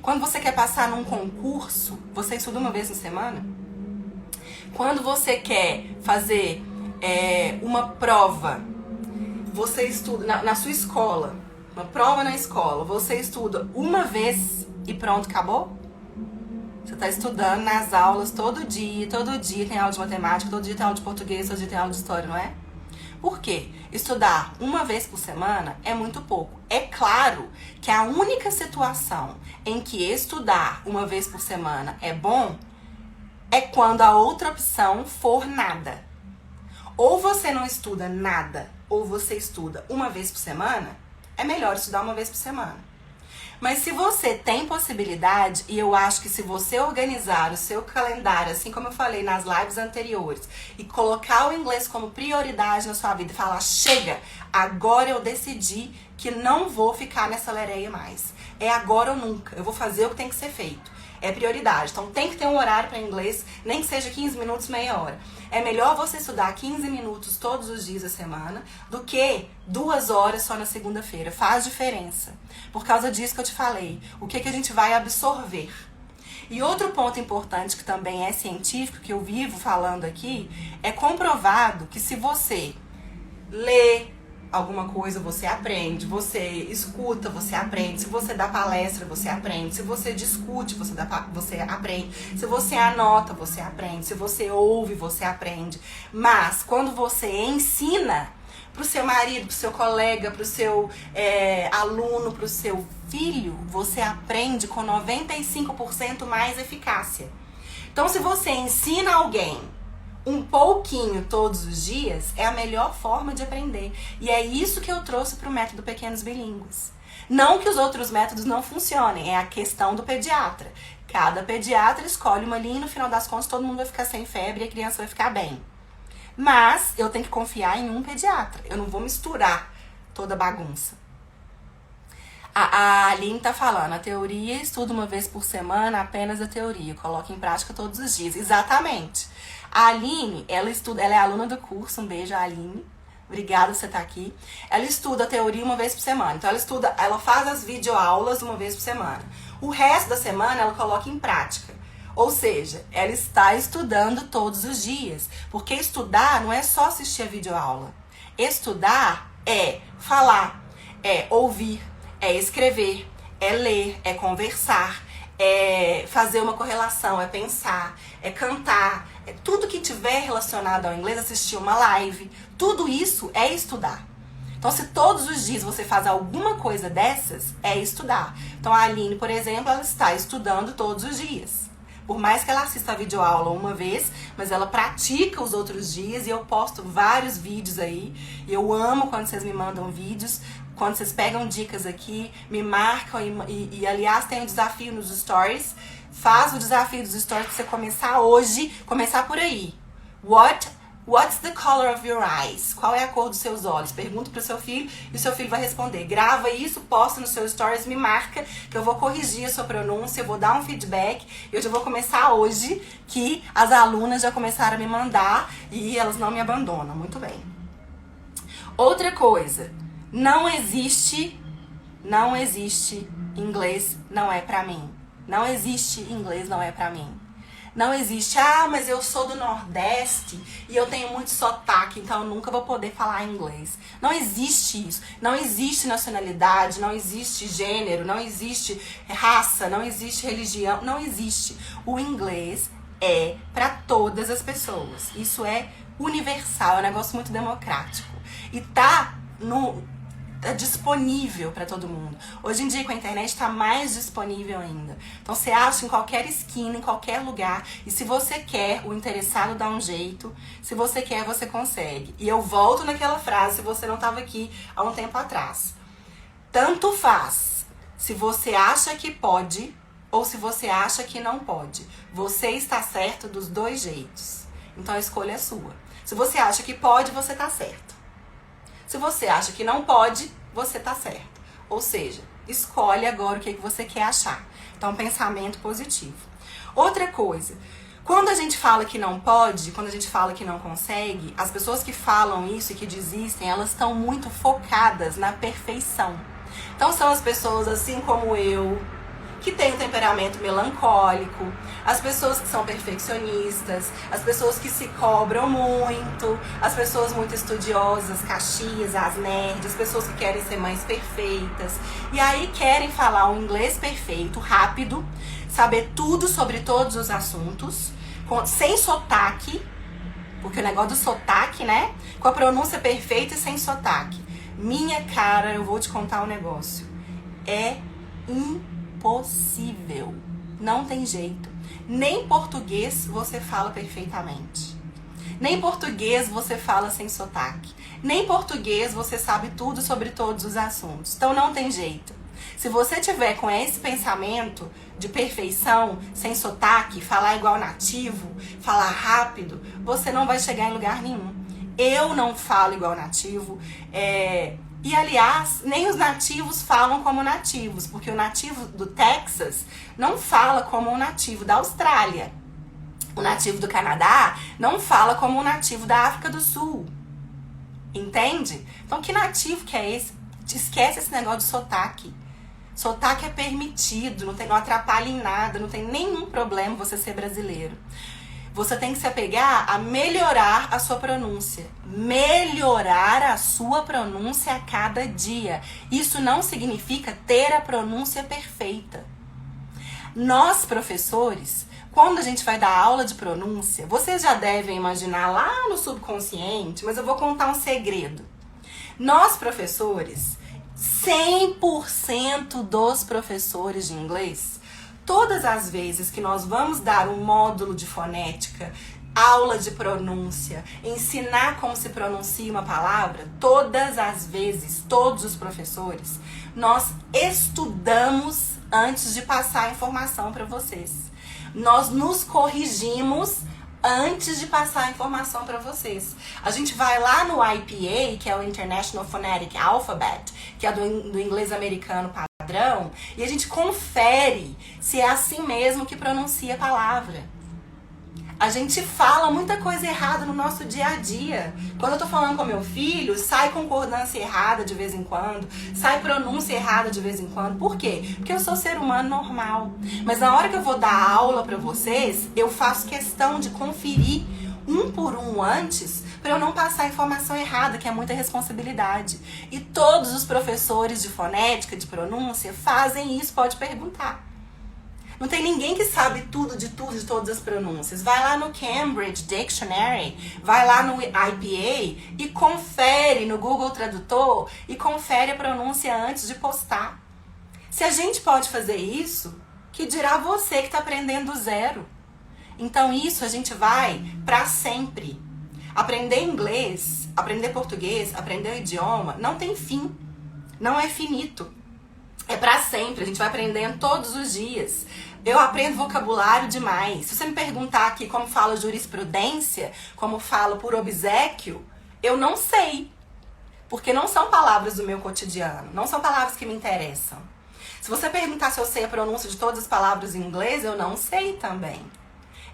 Quando você quer passar num concurso, você estuda uma vez por semana? Quando você quer fazer uma prova, você estuda na sua escola, uma prova na escola, você estuda uma vez e pronto, acabou? Você está estudando nas aulas todo dia tem aula de matemática, todo dia tem aula de português, todo dia tem aula de história, não é? Por quê? Estudar uma vez por semana é muito pouco. É claro que a única situação em que estudar uma vez por semana é bom é quando a outra opção for nada. Ou você não estuda nada, ou você estuda uma vez por semana, é melhor estudar uma vez por semana. Mas se você tem possibilidade, e eu acho que se você organizar o seu calendário, assim como eu falei nas lives anteriores, e colocar o inglês como prioridade na sua vida e falar, chega, agora eu decidi que não vou ficar nessa lereia mais. É agora ou nunca, eu vou fazer o que tem que ser feito. É prioridade. Então tem que ter um horário para inglês, nem que seja 15 minutos, meia hora. É melhor você estudar 15 minutos todos os dias da semana do que 2 horas só na segunda-feira. Faz diferença. Por causa disso que eu te falei. O que a gente vai absorver. E outro ponto importante que também é científico, que eu vivo falando aqui, é comprovado que se você lê alguma coisa, você aprende. Você escuta, você aprende. Se você dá palestra, você aprende. Se você discute, você aprende. Se você anota, você aprende. Se você ouve, você aprende. Mas quando você ensina pro seu marido, pro seu colega, pro seu aluno, pro seu filho, você aprende com 95% mais eficácia. Então, se você ensina alguém um pouquinho todos os dias, é a melhor forma de aprender. E é isso que eu trouxe para o método Pequenos Bilíngues. Não que os outros métodos não funcionem, é a questão do pediatra. Cada pediatra escolhe uma linha e no final das contas todo mundo vai ficar sem febre e a criança vai ficar bem. Mas eu tenho que confiar em um pediatra. Eu não vou misturar toda a bagunça. A Aline tá falando, a teoria estuda uma vez por semana, apenas a teoria. Coloca em prática todos os dias. Exatamente. A Aline, ela é aluna do curso, um beijo, Aline. Obrigada por você estar aqui. Ela estuda a teoria uma vez por semana. Então ela faz as videoaulas uma vez por semana. O resto da semana ela coloca em prática. Ou seja, ela está estudando todos os dias. Porque estudar não é só assistir a videoaula. Estudar é falar, é ouvir, é escrever, é ler, é conversar, é fazer uma correlação, é pensar, é cantar, é tudo que tiver relacionado ao inglês, assistir uma live, tudo isso é estudar. Então, se todos os dias você faz alguma coisa dessas, é estudar. Então, a Aline, por exemplo, ela está estudando todos os dias. Por mais que ela assista a videoaula uma vez, mas ela pratica os outros dias e eu posto vários vídeos aí. Eu amo quando vocês me mandam vídeos, quando vocês pegam dicas aqui, me marcam e aliás, tem um desafio nos stories. Faz o desafio dos stories pra você começar hoje, começar por aí. What's the color of your eyes? Qual é a cor dos seus olhos? Pergunta pro seu filho e o seu filho vai responder. Grava isso, posta nos seus stories, me marca que eu vou corrigir a sua pronúncia, eu vou dar um feedback. Eu já vou começar hoje, que as alunas já começaram a me mandar e elas não me abandonam. Muito bem. Outra coisa, não existe inglês não é pra mim. Não existe inglês não é pra mim. Não existe, mas eu sou do Nordeste e eu tenho muito sotaque, então eu nunca vou poder falar inglês. Não existe isso. Não existe nacionalidade, não existe gênero, não existe raça, não existe religião, não existe. O inglês é para todas as pessoas. Isso é universal, é um negócio muito democrático. E tá disponível para todo mundo. Hoje em dia com a internet está mais disponível ainda. Então você acha em qualquer esquina, em qualquer lugar. E se você quer, o interessado dá um jeito. Se você quer, você consegue. E eu volto naquela frase, se você não estava aqui há um tempo atrás. Tanto faz se você acha que pode ou se você acha que não pode. Você está certo dos dois jeitos. Então a escolha é sua. Se você acha que pode, você tá certo. Se você acha que não pode, você tá certo. Ou seja, escolhe agora o que você quer achar. Então, pensamento positivo. Outra coisa, quando a gente fala que não pode, quando a gente fala que não consegue, as pessoas que falam isso e que desistem, elas estão muito focadas na perfeição. Então, são as pessoas assim como eu, que tem um temperamento melancólico, as pessoas que são perfeccionistas, as pessoas que se cobram muito, as pessoas muito estudiosas, caxias, as nerds, as pessoas que querem ser mães perfeitas, e aí querem falar um inglês perfeito, rápido, saber tudo sobre todos os assuntos, sem sotaque, porque o negócio do sotaque, né? Com a pronúncia perfeita e sem sotaque. Minha cara, eu vou te contar um negócio. É impossível. Não tem jeito. Nem português você fala perfeitamente. Nem português você fala sem sotaque. Nem português você sabe tudo sobre todos os assuntos. Então não tem jeito. Se você tiver com esse pensamento de perfeição, sem sotaque, falar igual nativo, falar rápido, você não vai chegar em lugar nenhum. Eu não falo igual nativo, e aliás, nem os nativos falam como nativos, porque o nativo do Texas não fala como o nativo da Austrália. O nativo do Canadá não fala como o nativo da África do Sul. Entende? Então que nativo que é esse? Esquece esse negócio de sotaque. Sotaque é permitido, não atrapalha em nada, não tem nenhum problema você ser brasileiro. Você tem que se apegar a melhorar a sua pronúncia. Melhorar a sua pronúncia a cada dia. Isso não significa ter a pronúncia perfeita. Nós, professores, quando a gente vai dar aula de pronúncia, vocês já devem imaginar lá no subconsciente, mas eu vou contar um segredo. Nós, professores, 100% dos professores de inglês, todas as vezes que nós vamos dar um módulo de fonética, aula de pronúncia, ensinar como se pronuncia uma palavra, todas as vezes, todos os professores, nós estudamos antes de passar a informação para vocês. Nós nos corrigimos antes de passar a informação para vocês. A gente vai lá no IPA, que é o International Phonetic Alphabet, que é do inglês americano padrão, e a gente confere se é assim mesmo que pronuncia a palavra. A gente fala muita coisa errada no nosso dia a dia. Quando eu tô falando com meu filho, sai concordância errada de vez em quando, sai pronúncia errada de vez em quando. Por quê? Porque eu sou ser humano normal. Mas na hora que eu vou dar aula pra vocês, eu faço questão de conferir um por um antes, para eu não passar a informação errada, que é muita responsabilidade. E todos os professores de fonética, de pronúncia, fazem isso, pode perguntar. Não tem ninguém que sabe tudo, de todas as pronúncias. Vai lá no Cambridge Dictionary, vai lá no IPA e confere no Google Tradutor e confere a pronúncia antes de postar. Se a gente pode fazer isso, que dirá você que está aprendendo do zero? Então isso a gente vai para sempre. Aprender inglês, aprender português, aprender o idioma, não tem fim. Não é finito. É pra sempre, a gente vai aprendendo todos os dias. Eu aprendo vocabulário demais. Se você me perguntar aqui como fala jurisprudência, como falo por obséquio, eu não sei. Porque não são palavras do meu cotidiano, não são palavras que me interessam. Se você perguntar se eu sei a pronúncia de todas as palavras em inglês, eu não sei também.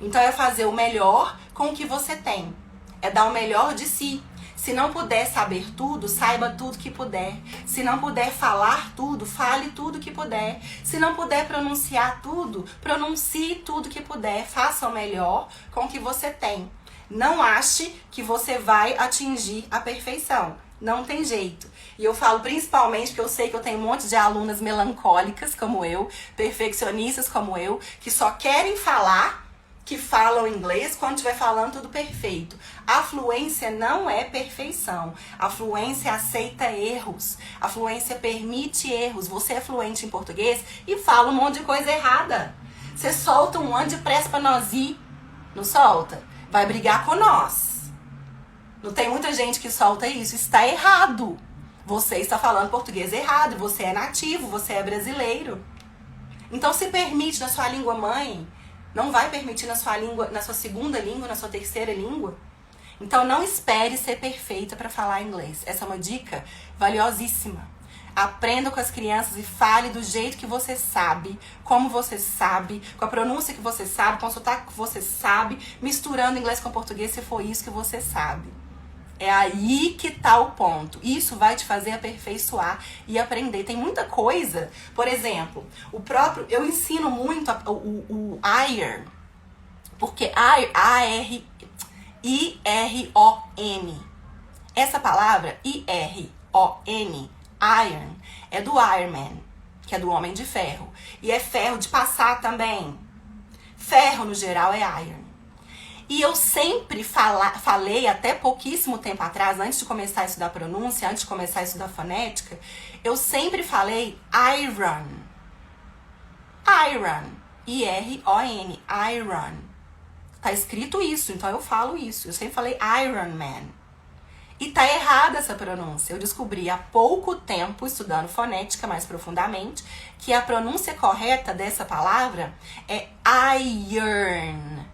Então é fazer o melhor com o que você tem. É dar o melhor de si. Se não puder saber tudo, saiba tudo que puder. Se não puder falar tudo, fale tudo que puder. Se não puder pronunciar tudo, pronuncie tudo que puder. Faça o melhor com o que você tem. Não ache que você vai atingir a perfeição. Não tem jeito. E eu falo principalmente porque eu sei que eu tenho um monte de alunas melancólicas como eu, perfeccionistas como eu, que só querem falar, que falam inglês quando estiver falando tudo perfeito. A fluência não é perfeição. A fluência aceita erros. A fluência permite erros. Você é fluente em português e fala um monte de coisa errada. Você solta um monte de pressa pra nós ir. Não solta? Vai brigar com nós. Não tem muita gente que solta isso. Está errado. Você está falando português errado. Você é nativo. Você é brasileiro. Então se permite na sua língua mãe, não vai permitir na sua língua, na sua segunda língua, na sua terceira língua? Então não espere ser perfeita para falar inglês. Essa é uma dica valiosíssima. Aprenda com as crianças e fale do jeito que você sabe, como você sabe, com a pronúncia que você sabe, com o sotaque que você sabe, misturando inglês com português se for isso que você sabe. É aí que tá o ponto. Isso vai te fazer aperfeiçoar e aprender. Tem muita coisa. Por exemplo, eu ensino muito o iron, porque I-R-O-N. Essa palavra, I-R-O-N, iron, é do Iron Man, que é do Homem de Ferro. E é ferro de passar também. Ferro, no geral, é iron. E eu sempre falei, até pouquíssimo tempo atrás, antes de começar a estudar pronúncia, antes de começar a estudar fonética, eu sempre falei iron. Iron. I-R-O-N. Iron. Tá escrito isso, então eu falo isso. Eu sempre falei Iron Man. E tá errada essa pronúncia. Eu descobri há pouco tempo, estudando fonética mais profundamente, que a pronúncia correta dessa palavra é iron.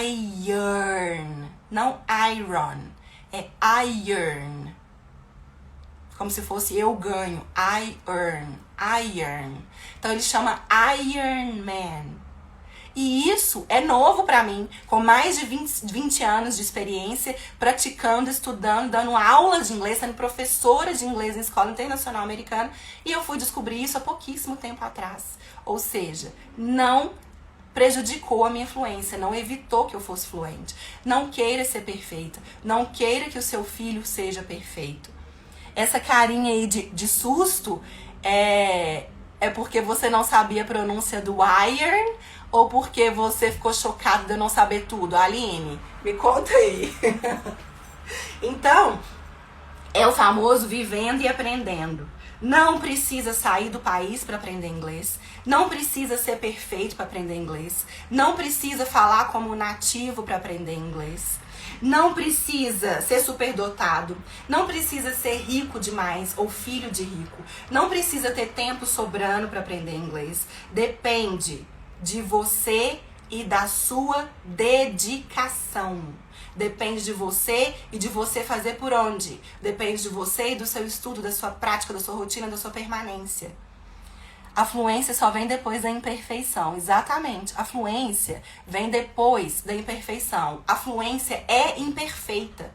Iron. Não iron. É iron. Como se fosse eu ganho. Iron. Então ele chama Iron Man. E isso é novo pra mim, com mais de 20 anos de experiência, praticando, estudando, dando aulas de inglês, sendo professora de inglês na Escola Internacional Americana, e eu fui descobrir isso há pouquíssimo tempo atrás. Ou seja, não prejudicou a minha fluência, não evitou que eu fosse fluente. Não queira ser perfeita, não queira que o seu filho seja perfeito. Essa carinha aí de susto é porque você não sabia a pronúncia do iron, ou porque você ficou chocado de eu não saber tudo? Aline, me conta aí. Então, é o famoso vivendo e aprendendo. Não precisa sair do país para aprender inglês. Não precisa ser perfeito para aprender inglês. Não precisa falar como nativo para aprender inglês. Não precisa ser superdotado. Não precisa ser rico demais ou filho de rico. Não precisa ter tempo sobrando para aprender inglês. Depende de você e da sua dedicação. Depende de você e de você fazer por onde. Depende de você e do seu estudo, da sua prática, da sua rotina, da sua permanência. A fluência só vem depois da imperfeição. Exatamente. A fluência vem depois da imperfeição. A fluência é imperfeita.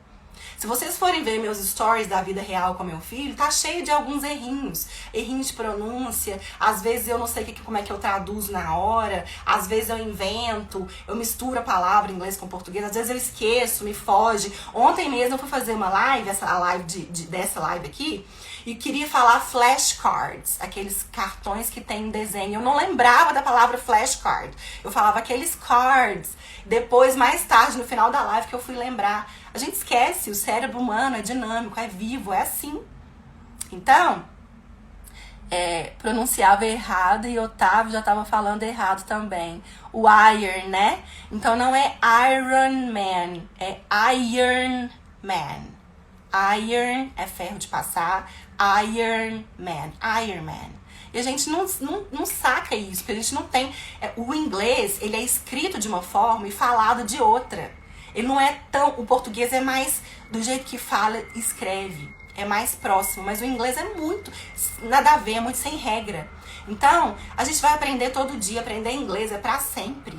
Se vocês forem ver meus stories da vida real com meu filho, tá cheio de alguns errinhos. Errinhos de pronúncia. Às vezes eu não sei como é que eu traduzo na hora. Às vezes eu invento. Eu misturo a palavra inglês com português. Às vezes eu esqueço, me foge. Ontem mesmo eu fui fazer uma live, dessa live aqui, e queria falar flashcards, aqueles cartões que tem desenho. Eu não lembrava da palavra flashcard. Eu falava aqueles cards. Depois, mais tarde, no final da live, que eu fui lembrar. A gente esquece, o cérebro humano é dinâmico, é vivo, é assim. Então, pronunciava errado e Otávio já estava falando errado também. O iron, né? Então não é Iron Man, é Iron Man. Iron é ferro de passar, Iron Man, Iron Man. E a gente não saca isso, porque a gente não tem... O inglês, ele é escrito de uma forma e falado de outra. Ele não é tão... O português é mais do jeito que fala, escreve. É mais próximo. Mas o inglês é muito... Nada a ver, é muito sem regra. Então, a gente vai aprender todo dia. Aprender inglês é pra sempre.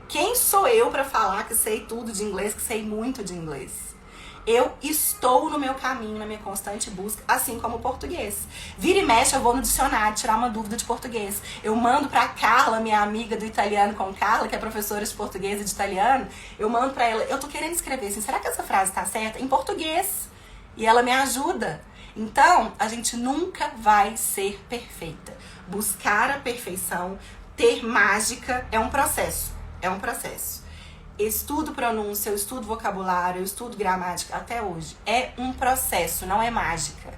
Quem sou eu pra falar que sei tudo de inglês, que sei muito de inglês? Eu estou no meu caminho, na minha constante busca, assim como o português. Vira e mexe, eu vou no dicionário tirar uma dúvida de português. Eu mando pra Carla, minha amiga do Italiano com Carla, que é professora de português e de italiano. Eu mando pra ela, eu tô querendo escrever assim, será que essa frase tá certa? Em português. E ela me ajuda. Então, a gente nunca vai ser perfeita. Buscar a perfeição, ter mágica, é um processo. É um processo. Estudo pronúncia, eu estudo vocabulário, eu estudo gramática até hoje. É um processo, não é mágica.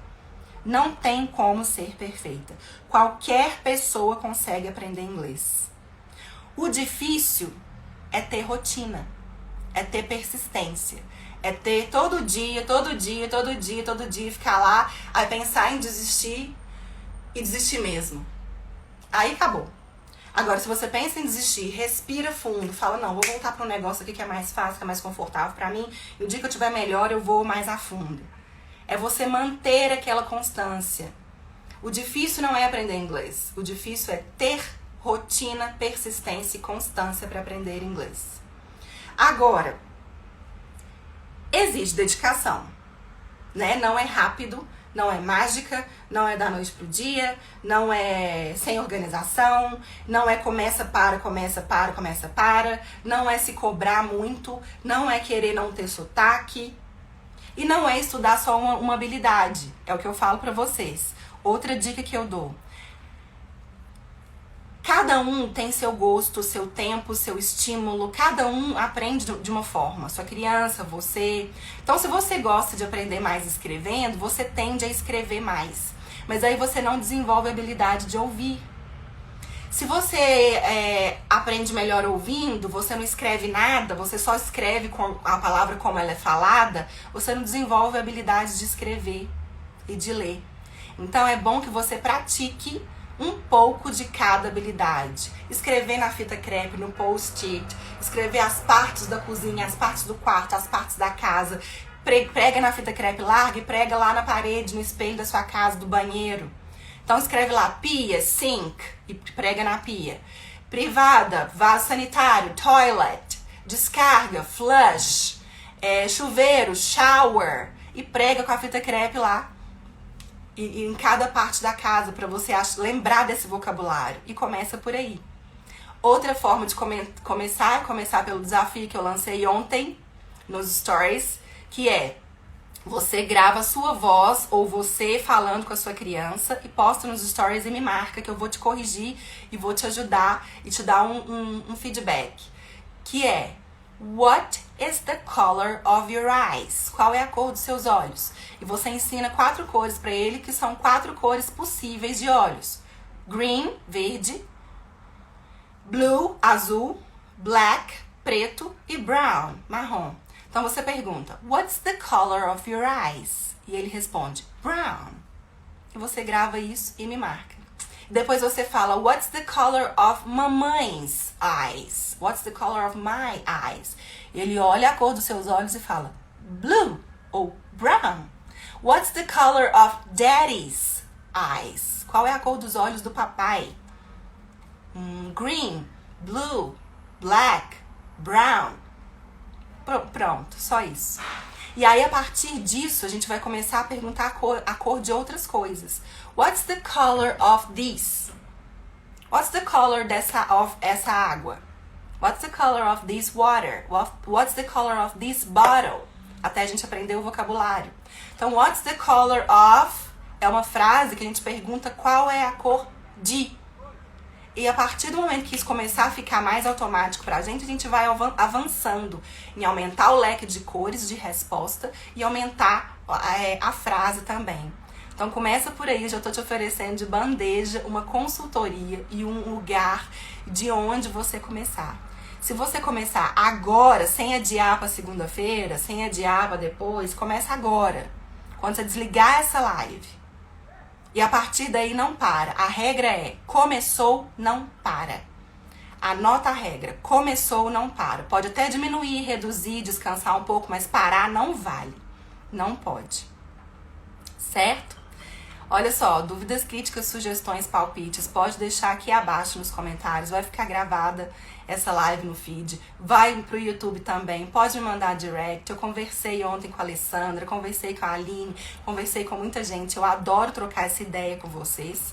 Não tem como ser perfeita. Qualquer pessoa consegue aprender inglês. O difícil é ter rotina, é ter persistência. É ter todo dia, ficar lá, aí pensar em desistir e desistir mesmo. Aí acabou. Agora, se você pensa em desistir, respira fundo, fala, não, vou voltar para um negócio aqui que é mais fácil, que é mais confortável para mim, e o dia que eu tiver melhor, eu vou mais a fundo. É você manter aquela constância. O difícil não é aprender inglês. O difícil é ter rotina, persistência e constância para aprender inglês. Agora, exige dedicação, né? Não é rápido, não é mágica, não é da noite pro dia, não é sem organização, não é começa, para, não é se cobrar muito, não é querer não ter sotaque e não é estudar só uma habilidade. É o que eu falo pra vocês. Outra dica que eu dou. Cada um tem seu gosto, seu tempo, seu estímulo. Cada um aprende de uma forma. Sua criança, você. Então, se você gosta de aprender mais escrevendo, você tende a escrever mais. Mas aí você não desenvolve a habilidade de ouvir. Se você aprende melhor ouvindo, você não escreve nada, você só escreve com a palavra como ela é falada, você não desenvolve a habilidade de escrever e de ler. Então, é bom que você pratique um pouco de cada habilidade. Escrever na fita crepe, no post-it, escrever as partes da cozinha, as partes do quarto, as partes da casa. Prega na fita crepe larga e prega lá na parede, no espelho da sua casa, do banheiro. Então escreve lá pia, sink e prega na pia. Privada, vaso sanitário, toilet. Descarga, flush. Chuveiro, shower. E prega com a fita crepe lá. E em cada parte da casa, para você lembrar desse vocabulário. E começa por aí. Outra forma de começar pelo desafio que eu lancei ontem nos stories, que é você grava a sua voz ou você falando com a sua criança e posta nos stories e me marca que eu vou te corrigir e vou te ajudar e te dar um feedback. Que é, what is the color of your eyes? Qual é a cor dos seus olhos? E você ensina 4 cores para ele, que são 4 cores possíveis de olhos. Green, verde. Blue, azul. Black, preto. E brown, marrom. Então você pergunta, what's the color of your eyes? E ele responde, brown. E você grava isso e me marca. Depois você fala, what's the color of mamãe's eyes? What's the color of my eyes? E ele olha a cor dos seus olhos e fala, blue ou brown. What's the color of daddy's eyes? Qual é a cor dos olhos do papai? Green, blue, black, brown. Pronto, só isso. E aí, a partir disso, a gente vai começar a perguntar a cor de outras coisas. What's the color of this? What's the color essa água? What's the color of this water? What's the color of this bottle? Até a gente aprender o vocabulário. Então, what's the color of é uma frase que a gente pergunta qual é a cor de. E a partir do momento que isso começar a ficar mais automático pra gente vai avançando em aumentar o leque de cores de resposta e aumentar a frase também. Então começa por aí, já tô te oferecendo de bandeja uma consultoria e um lugar de onde você começar. Se você começar agora, sem adiar pra segunda-feira, sem adiar pra depois, começa agora. Quando você desligar essa live. E a partir daí não para. A regra é, começou, não para. Anota a regra, começou, não para. Pode até diminuir, reduzir, descansar um pouco, mas parar não vale. Não pode. Certo? Olha só, dúvidas, críticas, sugestões, palpites, pode deixar aqui abaixo nos comentários. Vai ficar gravada essa live no feed. Vai pro YouTube também. Pode me mandar direct. Eu conversei ontem com a Alessandra, conversei com a Aline, conversei com muita gente. Eu adoro trocar essa ideia com vocês.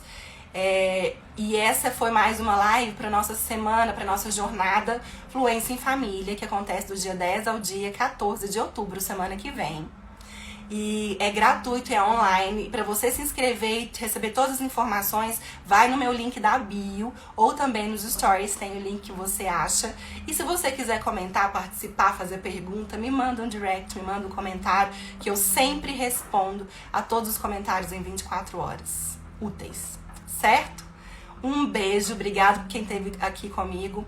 E essa foi mais uma live para nossa semana, para nossa jornada Fluência em Família, que acontece do dia 10 ao dia 14 de outubro, semana que vem. E é gratuito, é online. E para você se inscrever e receber todas as informações, vai no meu link da bio ou também nos stories, tem o link que você acha. E se você quiser comentar, participar, fazer pergunta, me manda um direct, me manda um comentário, que eu sempre respondo a todos os comentários em 24 horas úteis, certo? Um beijo, obrigado por quem esteve aqui comigo.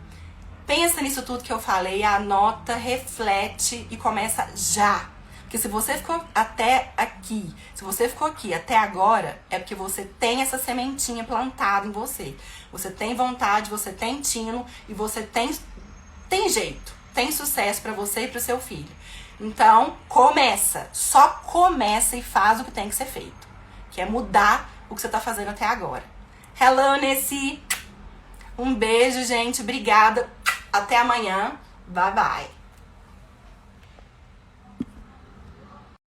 Pensa nisso tudo que eu falei, anota, reflete e começa já. Porque se você ficou até aqui, se você ficou aqui até agora, é porque você tem essa sementinha plantada em você. Você tem vontade, você tem tino e você tem jeito, tem sucesso pra você e pro seu filho. Então, começa, só começa e faz o que tem que ser feito, que é mudar o que você tá fazendo até agora. Hello, Nessi! Um beijo, gente, obrigada. Até amanhã. Bye, bye.